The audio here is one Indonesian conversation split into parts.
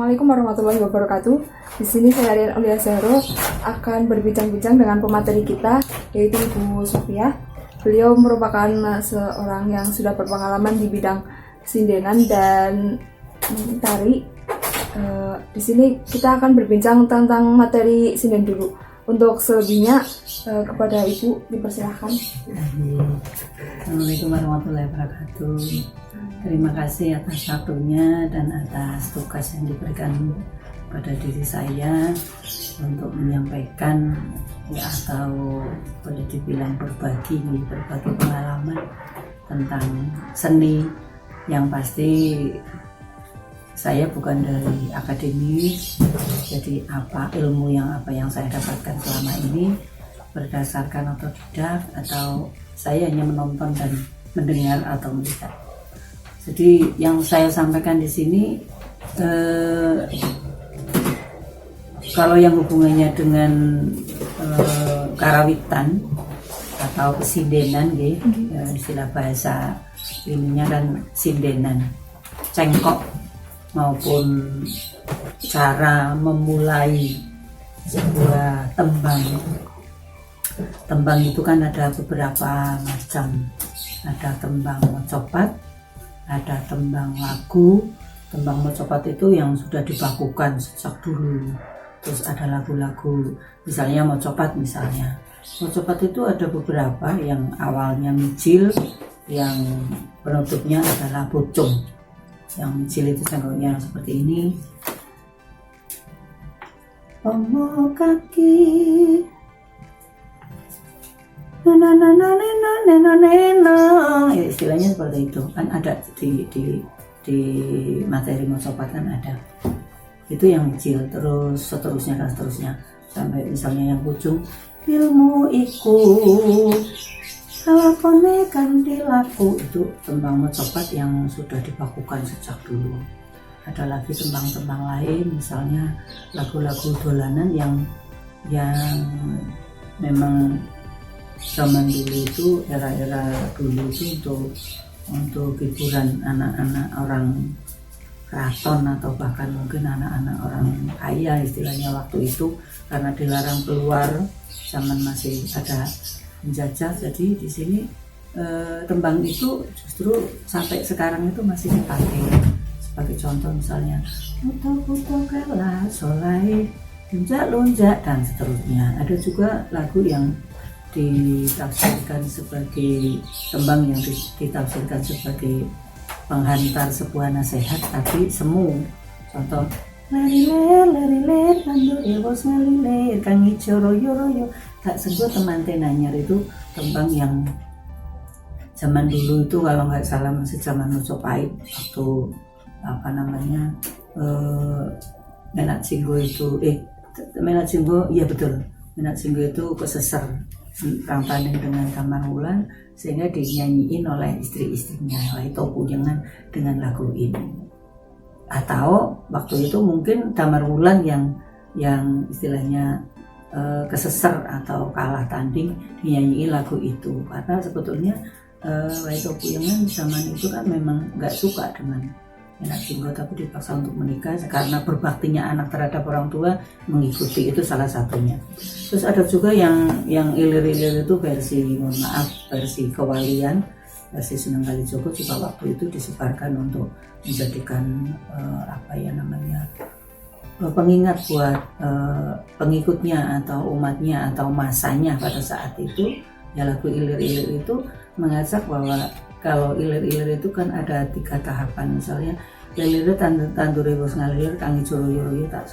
Assalamualaikum warahmatullahi wabarakatuh. Di sini saya Rian Aulia Zahro akan berbincang-bincang dengan pemateri kita, yaitu Ibu Sofia. Beliau merupakan seorang yang sudah berpengalaman di bidang sindenan dan tari. Di sini kita akan berbincang tentang materi sinden dulu. Untuk selebihnya kepada Ibu dipersilahkan. Assalamualaikum warahmatullahi wabarakatuh. Terima kasih atas waktunya dan atas tugas yang diberikan pada diri saya untuk menyampaikan atau boleh dibilang berbagi pengalaman tentang seni. Yang pasti saya bukan dari akademis, jadi ilmu yang saya dapatkan selama ini berdasarkan otodidak atau saya hanya menonton dan mendengar atau melihat. Jadi yang saya sampaikan di sini kalau yang hubungannya dengan karawitan atau kesindenan, istilah bahasa ininya kan sindenan, cengkok maupun cara memulai sebuah tembang. Tembang itu kan ada beberapa macam, ada tembang mocopat, ada tembang lagu. Tembang mocopat itu yang sudah dibakukan sejak dulu. Terus ada lagu-lagu, misalnya mocopat itu ada beberapa yang awalnya mijil, yang penutupnya adalah bocong. Yang mijil itu cengkoknya seperti ini. Omo kaki ya, istilahnya seperti itu kan, ada di materi mocopat kan ada itu yang kecil, terus seterusnya sampai misalnya yang ujung ilmu iku lakone kanthi laku, itu tembang mocopat yang sudah dibakukan sejak dulu. Ada lagi tembang-tembang lain, misalnya lagu-lagu dolanan yang memang zaman dulu itu, era-era dulu itu untuk hiburan anak-anak orang keraton atau bahkan mungkin anak-anak orang kaya istilahnya waktu itu, karena dilarang keluar, zaman masih ada penjajah. Jadi di sini tembang itu justru sampai sekarang itu masih dipakai. Sebagai contoh misalnya puto kala solai lonjak dan seterusnya. Ada juga lagu yang ditafsirkan sebagai tembang yang ditafsirkan sebagai penghantar sebuah nasihat tapi semu. Contoh leriler tandur ilbos ngalilir kang ijo royo tak senggo teman tenanyar, itu tembang yang zaman dulu itu kalau nggak salah masih zaman Majapahit, waktu Menak Singgo itu Menak Singgo, iya betul, Menak Singgo itu keseser rampaning dengan Damar Wulan sehingga dinyanyiin oleh istri-istrinya, itu pujangan dengan lagu ini. Atau waktu itu mungkin Damar Wulan yang istilahnya keseser atau kalah tanding dinyanyiin lagu itu, karena sebetulnya Waito Puyangan zaman itu kan memang nggak suka dengan Menak Singgo, tapi dipaksa untuk menikah karena berbaktinya anak terhadap orang tua, mengikuti, itu salah satunya. Terus ada juga yang ilir-ilir itu versi kewalian, versi Sunan Kalijogo juga waktu itu disebarkan untuk menjadikan pengingat buat pengikutnya atau umatnya atau masanya pada saat itu. Ya, lagu ilir-ilir itu mengajak bahwa kalau ilir-ilir itu kan ada 3 tahapan, misalnya lelire tandure bos ngalir kang ijo royo tak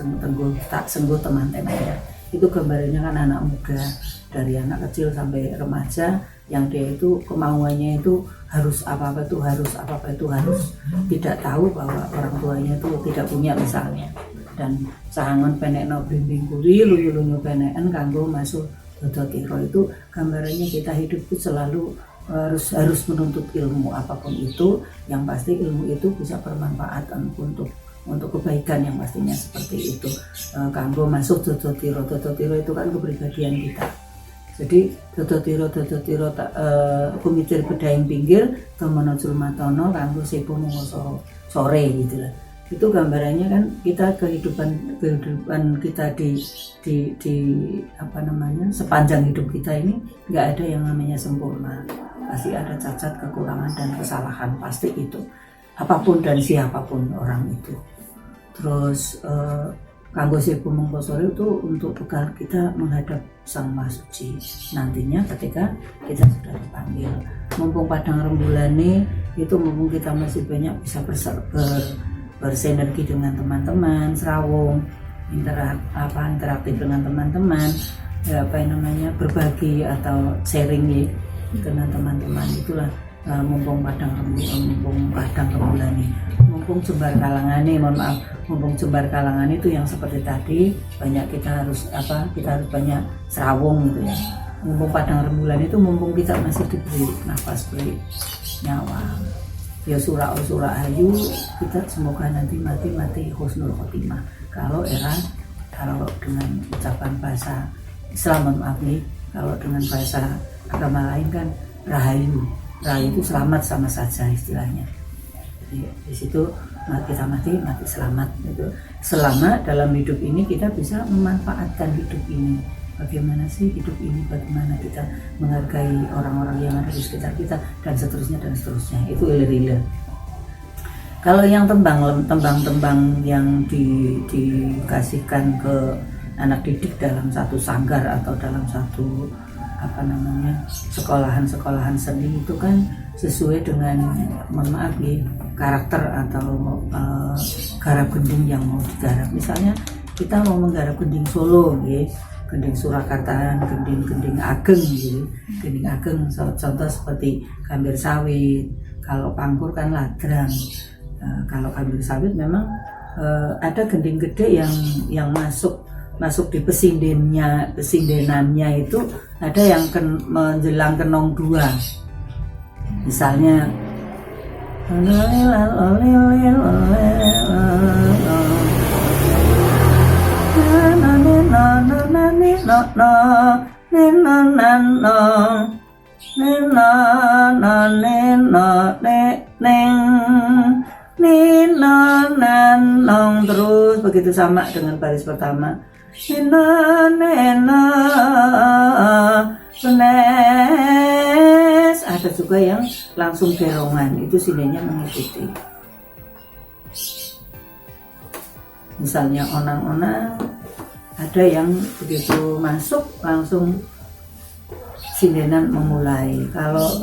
senggo teman tenanya. Itu gambarnya kan anak muda, dari anak kecil sampai remaja, yang dia itu kemauannya itu harus apa-apa itu harus, tidak tahu bahwa orang tuanya itu tidak punya misalnya. Dan sahangon penekno bimbing kuri luyu-luyu peneken kanggo masuk dodotiro, itu gambarannya kita hidup itu selalu harus menuntut ilmu apapun itu, yang pasti ilmu itu bisa bermanfaat untuk kebaikan yang pastinya seperti itu. Kanggo masuk dodotiro itu kan kepribadian kita. Jadi dodotiro kumicir bedaing pinggir tomono julmatono kanggo sepo sore gitu lah. itu gambarannya kan kita kehidupan kita di apa namanya, sepanjang hidup kita ini nggak ada yang namanya sempurna, pasti ada cacat, kekurangan dan kesalahan, pasti itu, apapun dan siapapun orang itu. Terus kanggo sipu mengkosore itu untuk bekal kita menghadap Sang Maha Suci nantinya ketika kita sudah dipanggil. Mumpung padang rembulan itu, mumpung kita masih banyak bisa bersinergi dengan teman-teman, serawung, interaktif dengan teman-teman, berbagi atau sharing ya dengan teman-teman. Itulah mumpung padang rembulan ini, mumpung jembar kalangan nih, mohon maaf, mumpung jembar kalangan itu yang seperti tadi banyak kita harus banyak serawung gitu ya. Mumpung padang rembulan itu, mumpung kita masih diberi nafas, beri nyawa ya, surah ayu, kita semoga nanti mati husnul khotimah. Kalau dengan ucapan bahasa Islam, mohon maaf nih, kalau dengan bahasa agama lain kan rahayu itu selamat sama saja istilahnya. Jadi di situ kita mati selamat gitu. Selama dalam hidup ini kita bisa memanfaatkan hidup ini. Bagaimana sih hidup ini? Bagaimana kita menghargai orang-orang yang ada di sekitar kita dan seterusnya. Itu ilir-ilir. Kalau yang tembang-tembang yang dikasihkan ke anak didik dalam satu sanggar atau dalam satu sekolahan seni itu kan sesuai dengan, mohon maaf ya, karakter atau garap gending yang mau digarap. Misalnya kita mau menggarap gending Solo ya, gending Surakarta, gending ageng gitu. Gending ageng contoh seperti Gambir Sawit. Kalau Pangkur kan Ladrang. Kalau Gambir Sawit memang ada gending gede yang masuk di pesindenannya itu ada yang menjelang kenong 2. Misalnya terus begitu sama dengan baris pertama. Ada juga yang langsung gerongan, itu sindenya mengikuti. Misalnya onang-onang, ada yang begitu masuk langsung sindenan memulai. Kalau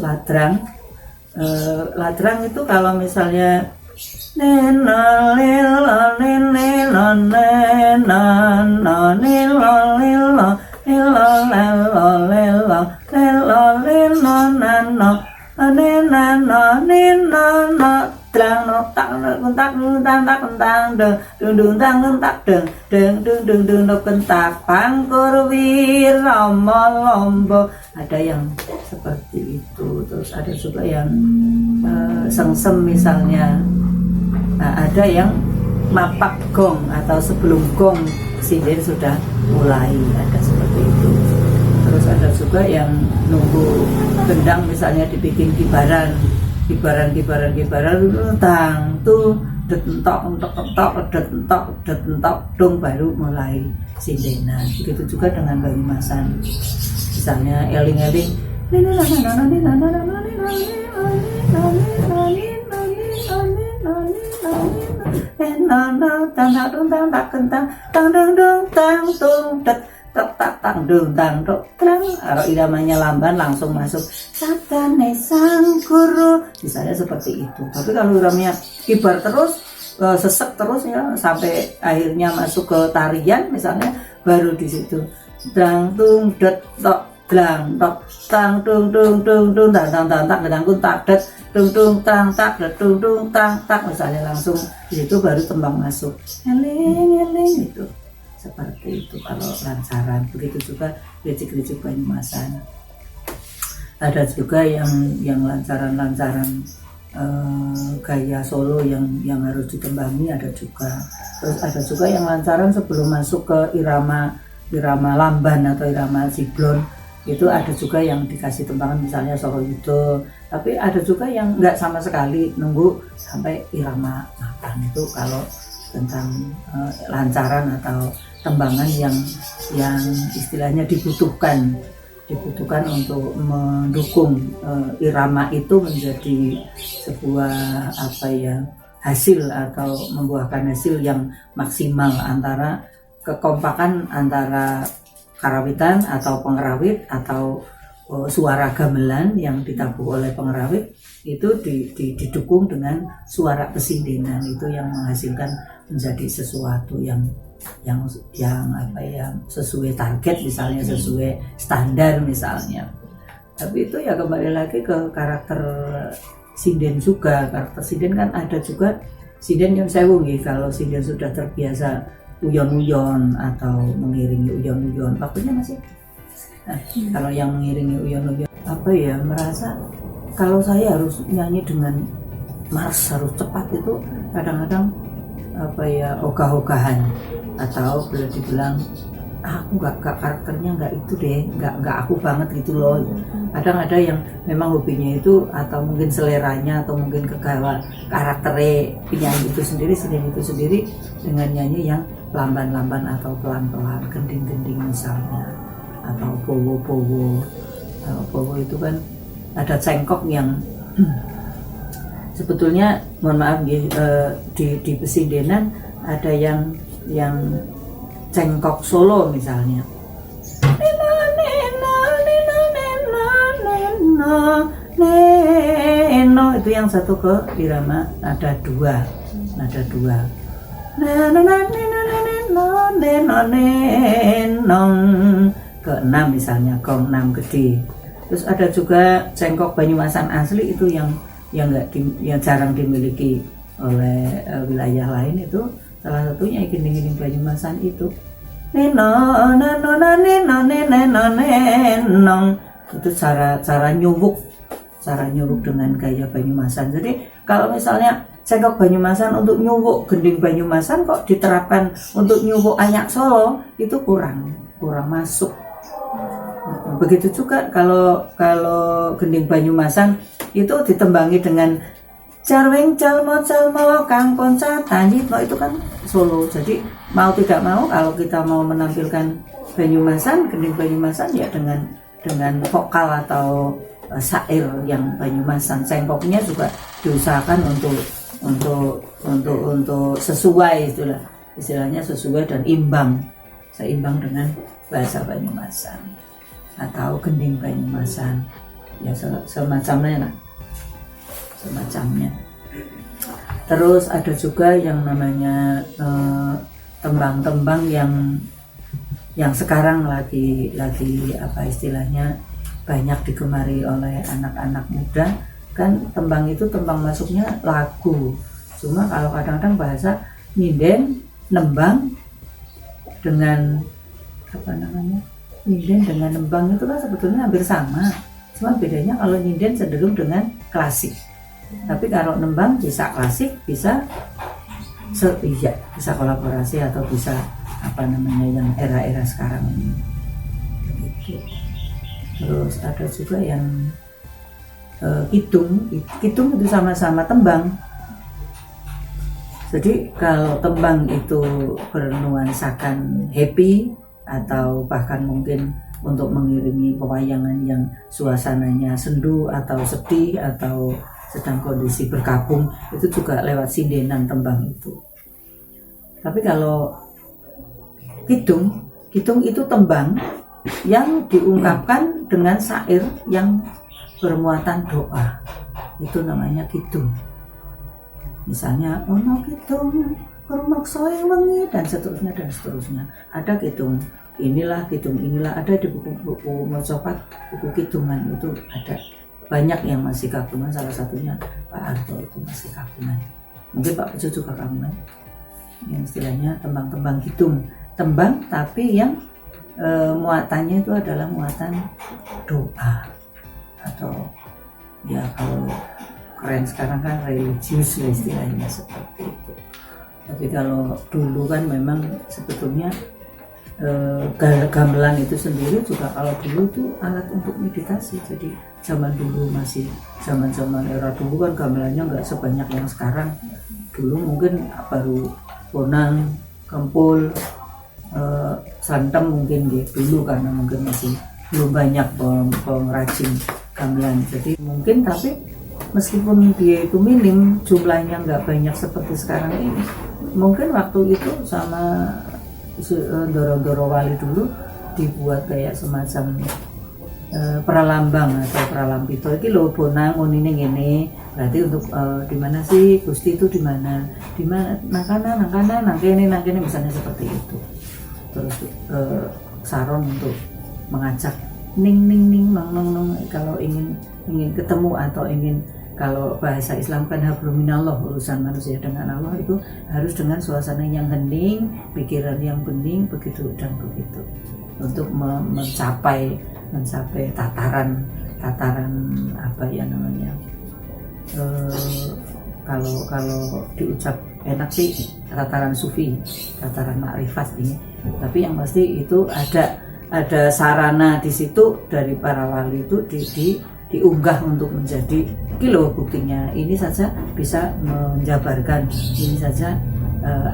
ladrang itu kalau misalnya Pangkur Wirama Lombo, ada yang seperti itu. Terus ada juga yang sengsem misalnya. Ada yang mapak gong atau sebelum gong sinden sudah mulai, ada seperti itu. Terus ada juga yang nunggu gendang misalnya dibikin kibaran tang tuh detentok dong baru mulai sindenan. Begitu juga dengan Banyumasan, misalnya eling-eling kalau iramanya lamban langsung masuk satane sang guru, misalnya seperti itu. Tapi kalau iramanya kibar terus, sesek terus ya sampai akhirnya masuk ke tarian misalnya, baru di situ dang tung det tok dang tok tang tung tung tung tung tang tang tang tak gedang kun tak det tung tung tang tak det tung tung tang tak, misalnya langsung di situ baru tembang masuk eling itu. Seperti itu kalau lancaran. Begitu juga ricik-ricik Banyumasan. Ada juga yang lancaran gaya Solo yang harus ditembangi, ada juga. Terus ada juga yang lancaran sebelum masuk ke irama lamban atau irama siblon, Itu ada juga yang dikasih tembangan misalnya Soro Yudo, tapi ada juga yang nggak sama sekali, nunggu sampai irama makan. Itu kalau tentang lancaran atau tembangan yang istilahnya dibutuhkan untuk mendukung irama itu menjadi sebuah hasil atau membuahkan hasil yang maksimal, antara kekompakan antara karawitan atau pengerawit atau suara gamelan yang ditabuh oleh pengerawit itu didukung dengan suara pesindenan, itu yang menghasilkan menjadi sesuatu yang sesuai target, misalnya sesuai standar misalnya. Tapi itu ya kembali lagi ke karakter sinden juga. Karakter sinden kan ada juga sinden yang sewu nggih, kalau sinden sudah terbiasa uyon-uyon atau mengiringi uyon-uyon, waktunya masih. Nah, kalau yang mengiringi uyon-uyon merasa kalau saya harus nyanyi dengan mars, harus cepat, itu kadang-kadang ogah-ogahan, atau boleh dibilang aku nggak karakternya nggak itu deh, nggak aku banget gitu loh. Kadang ada yang memang hobinya itu, atau mungkin seleranya, atau mungkin kegawa karakternya penyanyi itu sendiri, sinden itu sendiri, dengan nyanyi yang lamban-lamban atau pelan-pelan, gending-gending misalnya, atau bowo-bowo. Bowo itu kan ada cengkok yang sebetulnya, mohon maaf di pesindenan ada yang cengkok solo misalnya. Itu yang satu ke irama nada dua. Ke 6 misalnya, gong 6 gede. Terus ada juga cengkok Banyumasan asli, itu yang jarang dimiliki oleh wilayah lain. Itu salah satunya gending-gending Banyumasan itu. Itu cara nyuwuk dengan gaya Banyumasan. Jadi kalau misalnya cengkok Banyumasan untuk nyuwuk gending Banyumasan kok diterapkan untuk nyuwuk ayak Solo, itu kurang masuk. Begitu juga kalau gending Banyumasan itu ditembangi dengan Jarweng calmo kang ponca tanjitno, itu kan Solo. Jadi mau tidak mau, kalau kita mau menampilkan Banyumasan, gending Banyumasan, ya dengan vokal atau syair yang Banyumasan. Cengkoknya juga diusahakan untuk sesuai, istilahnya sesuai dan seimbang dengan bahasa Banyumasan atau gending Banyumasan, ya semacamnya. Terus ada juga yang namanya tembang-tembang yang sekarang lagi istilahnya banyak digemari oleh anak-anak muda. Kan tembang itu, tembang masuknya lagu, cuma kalau kadang-kadang bahasa nyinden nembang dengan nyinden dengan nembang itu kan sebetulnya hampir sama, cuma bedanya kalau nyinden cenderung dengan klasik, tapi kalau nembang bisa klasik, bisa kolaborasi, atau bisa yang era-era sekarang ini. Terus ada juga yang kidung itu sama-sama tembang. Jadi kalau tembang itu bernuansakan happy, atau bahkan mungkin untuk mengiringi pewayangan yang suasananya sendu atau sedih atau sedang kondisi berkabung, itu juga lewat sindenan tembang itu. Tapi kalau kidung itu tembang yang diungkapkan dengan syair yang bermuatan doa, itu namanya kidung. Misalnya ono kidung rumaksa wengi, dan seterusnya. Ada kidung inilah, ada di buku-buku macapat, buku kidungan itu ada banyak yang masih kagungan. Salah satunya Pak Harto itu masih kagungan, mungkin Pak Bejo juga kagungan, yang istilahnya tembang-tembang kidung, tembang tapi yang muatannya itu adalah muatan doa, atau ya kalau keren sekarang kan religius istilahnya seperti itu. Tapi kalau dulu kan memang sebetulnya gamelan itu sendiri juga kalau dulu tuh alat untuk meditasi. Jadi zaman dulu masih zaman era dulu kan gamelannya nggak sebanyak yang sekarang. Dulu mungkin baru bonang, kempul, santem mungkin gitu dulu, karena mungkin masih belum banyak pengrajin gamelan. Jadi mungkin, tapi meskipun dia itu minim jumlahnya, nggak banyak seperti sekarang ini, mungkin waktu itu sama Ndoro Wali dulu dibuat kayak semacam pralambang atau pralampito. Iki lho bonang ngunine ngene. Berarti untuk di mana sih Gusti itu, di mana nang kanan, nang kene misalnya seperti itu. Terus saron untuk mengajak ning nong kalau ingin ketemu atau ingin, kalau bahasa Islam kan hablum minallah, urusan manusia dengan Allah itu harus dengan suasana yang hening, pikiran yang bening, begitu dan begitu, untuk mencapai tataran apa ya namanya, kalau diucap enak sih tataran sufi, tataran makrifat ini. Tapi yang pasti itu ada sarana di situ dari para wali itu diunggah untuk menjadi kilo. Buktinya ini saja bisa menjabarkan, ini saja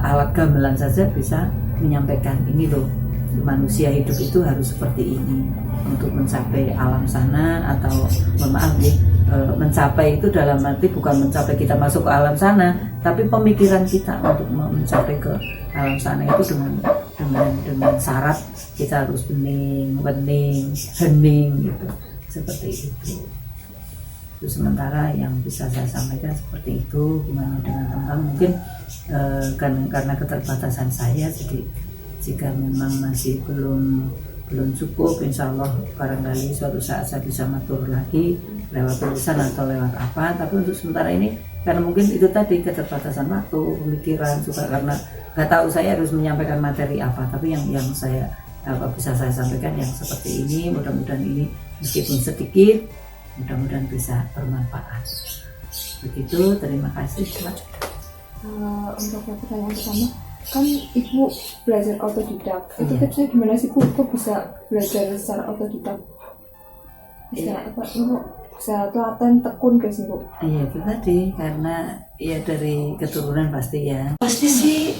alat gamelan saja bisa menyampaikan ini loh, manusia hidup itu harus seperti ini untuk mencapai alam sana. Atau maaf nih, mencapai itu dalam arti bukan mencapai kita masuk ke alam sana, tapi pemikiran kita untuk mencapai ke alam sana itu dengan syarat kita harus bening, hening gitu, seperti itu. Itu sementara yang bisa saya sampaikan seperti itu. Gimana dengan teman, mungkin karena keterbatasan saya, jadi jika memang masih belum cukup, insya Allah barangkali suatu saat saya bisa matur lagi lewat tulisan atau lewat apa. Tapi untuk sementara ini, karena mungkin itu tadi keterbatasan waktu, pemikiran juga, karena nggak tahu saya harus menyampaikan materi apa. Tapi yang saya bisa saya sampaikan yang seperti ini, mudah-mudahan ini meskipun sedikit, mudah-mudahan bisa bermanfaat. Begitu, terima kasih. Untuk pertanyaan pertama, kan Ibu belajar otodidak. Itu tipsnya gimana sih Bu? Kok bisa belajar secara otodidak? Bisa apa? Ibu bisa telaten tekun guys Bu? Iya, itu tadi karena ya dari keturunan pasti ya. Pasti sih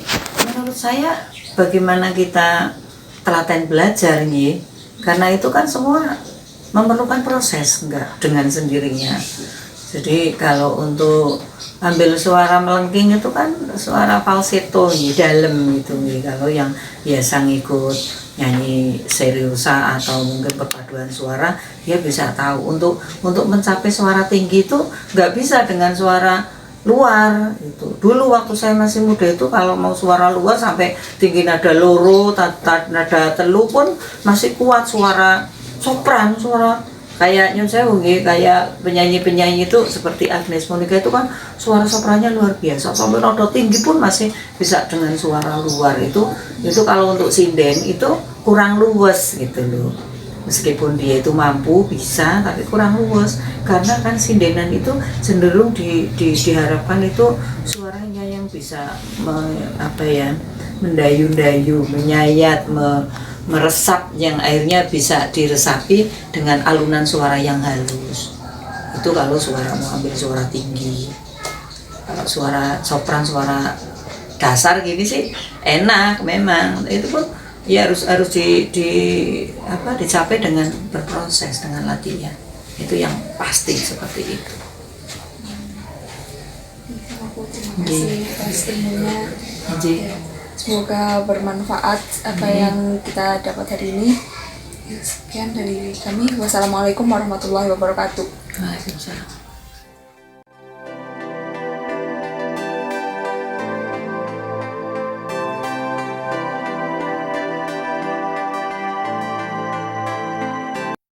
menurut saya bagaimana kita telaten belajar nih, karena itu kan semua memerlukan proses, enggak dengan sendirinya. Jadi kalau untuk ambil suara melengking itu kan suara falsetto dalam gitu. Kalau yang biasa ngikut nyanyi seriosa atau mungkin perpaduan suara, dia bisa tahu untuk mencapai suara tinggi itu nggak bisa dengan suara luar itu. Dulu waktu saya masih muda itu kalau mau suara luar sampai tinggi nada loro, nada telu pun masih kuat. Suara sopran, suara kayak Nyun Sewu, kayak penyanyi-penyanyi itu seperti Agnes Monica itu kan suara soprannya luar biasa, sampai nada tinggi pun masih bisa dengan suara luar. Itu kalau untuk sinden itu kurang luwes gitu loh. Meskipun dia itu mampu bisa, tapi kurang luwes, karena kan sindenan itu cenderung diharapkan itu suaranya yang bisa mendayu-dayu, menyayat, meresap, yang akhirnya bisa diresapi dengan alunan suara yang halus. Itu kalau suara mau ambil suara tinggi. Kalau suara sopran, suara dasar gini sih enak memang. Itu pun ya harus dicapai dengan berproses, dengan latihan. Itu yang pasti seperti itu. Terima kasih atas ilmunya. Semoga bermanfaat apa yang kita dapat hari ini. Sekian dari kami. Wassalamualaikum warahmatullahi wabarakatuh. Waalaikumsalam.